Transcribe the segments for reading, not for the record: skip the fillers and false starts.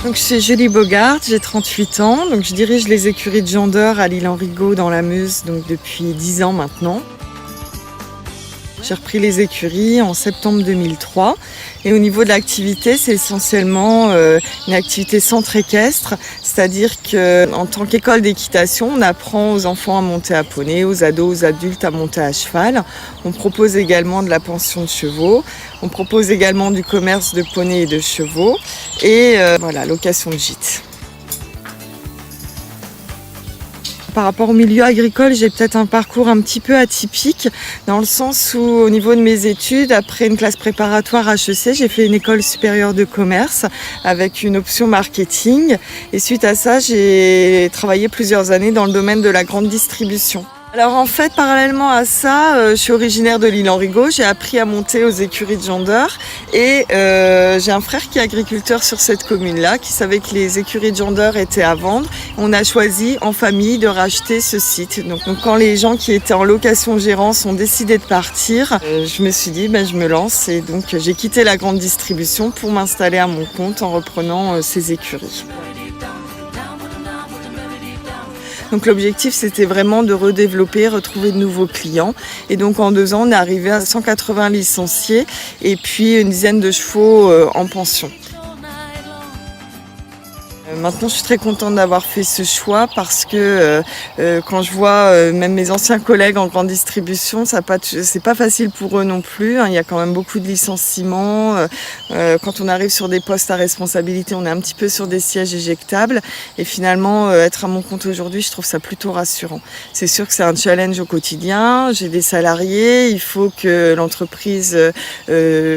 Donc, je suis Julie Bogart, j'ai 38 ans. Donc, je dirige les écuries de Jandor à l'Île-en-Rigaud dans la Meuse donc depuis 10 ans maintenant. J'ai repris les écuries en septembre 2003 et au niveau de l'activité, c'est essentiellement une activité centre équestre, c'est-à-dire qu'en tant qu'école d'équitation, on apprend aux enfants à monter à poney, aux ados, aux adultes à monter à cheval. On propose également de la pension de chevaux, on propose également du commerce de poneys et de chevaux et location de gîtes. Par rapport au milieu agricole, j'ai peut-être un parcours un petit peu atypique dans le sens où au niveau de mes études, après une classe préparatoire HEC, j'ai fait une école supérieure de commerce avec une option marketing et suite à ça, j'ai travaillé plusieurs années dans le domaine de la grande distribution. Alors en fait, parallèlement à ça, je suis originaire de l'Île-en-Rigaud, j'ai appris à monter aux écuries de Jandor et j'ai un frère qui est agriculteur sur cette commune-là, qui savait que les écuries de Jandor étaient à vendre. On a choisi en famille de racheter ce site. Donc quand les gens qui étaient en location-gérance ont décidé de partir, je me suis dit je me lance et donc j'ai quitté la grande distribution pour m'installer à mon compte en reprenant ces écuries. Donc l'objectif c'était vraiment de redévelopper, retrouver de nouveaux clients et donc en 2 ans on est arrivé à 180 licenciés et puis une dizaine de chevaux en pension. Maintenant, je suis très contente d'avoir fait ce choix parce que quand je vois même mes anciens collègues en grande distribution, c'est pas facile pour eux non plus. Il y a quand même beaucoup de licenciements. Quand on arrive sur des postes à responsabilité, on est un petit peu sur des sièges éjectables. Et finalement, être à mon compte aujourd'hui, je trouve ça plutôt rassurant. C'est sûr que c'est un challenge au quotidien. J'ai des salariés. Il faut que l'entreprise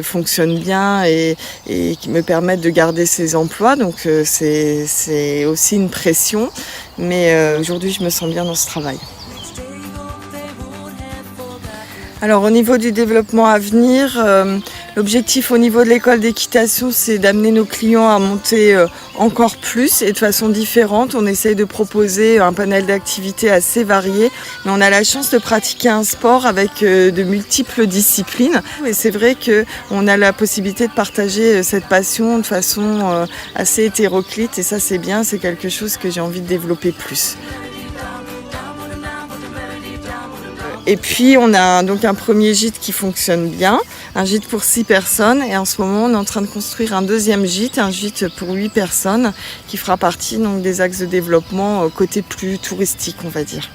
fonctionne bien et qui me permette de garder ses emplois. Donc c'est aussi une pression, mais aujourd'hui je me sens bien dans ce travail. Alors au niveau du développement à venir, l'objectif au niveau de l'école d'équitation, c'est d'amener nos clients à monter encore plus et de façon différente. On essaye de proposer un panel d'activités assez varié, mais on a la chance de pratiquer un sport avec de multiples disciplines. Et c'est vrai qu'on a la possibilité de partager cette passion de façon assez hétéroclite et ça c'est bien, c'est quelque chose que j'ai envie de développer plus. Et puis on a donc un premier gîte qui fonctionne bien, un gîte pour 6 personnes et en ce moment on est en train de construire un deuxième gîte, un gîte pour 8 personnes qui fera partie donc des axes de développement côté plus touristique on va dire.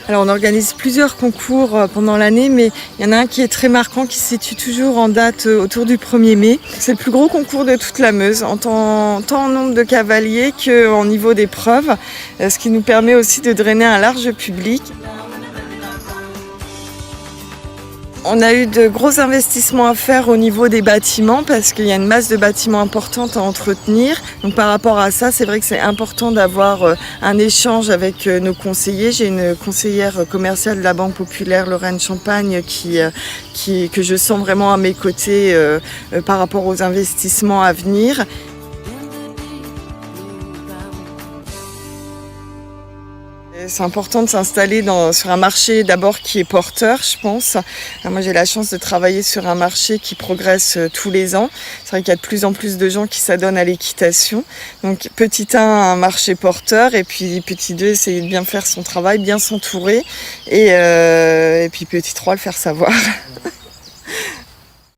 Alors on organise plusieurs concours pendant l'année, mais il y en a un qui est très marquant, qui se situe toujours en date autour du 1er mai. C'est le plus gros concours de toute la Meuse, tant en nombre de cavaliers qu'en niveau d'épreuves, ce qui nous permet aussi de drainer un large public. On a eu de gros investissements à faire au niveau des bâtiments parce qu'il y a une masse de bâtiments importante à entretenir. Donc par rapport à ça, c'est vrai que c'est important d'avoir un échange avec nos conseillers. J'ai une conseillère commerciale de la Banque Populaire Lorraine Champagne que je sens vraiment à mes côtés par rapport aux investissements à venir. C'est important de s'installer sur un marché d'abord qui est porteur, je pense. Moi, j'ai la chance de travailler sur un marché qui progresse tous les ans. C'est vrai qu'il y a de plus en plus de gens qui s'adonnent à l'équitation. Donc, petit 1, un marché porteur. Et puis, petit 2, essayer de bien faire son travail, bien s'entourer. Et puis, petit 3, le faire savoir.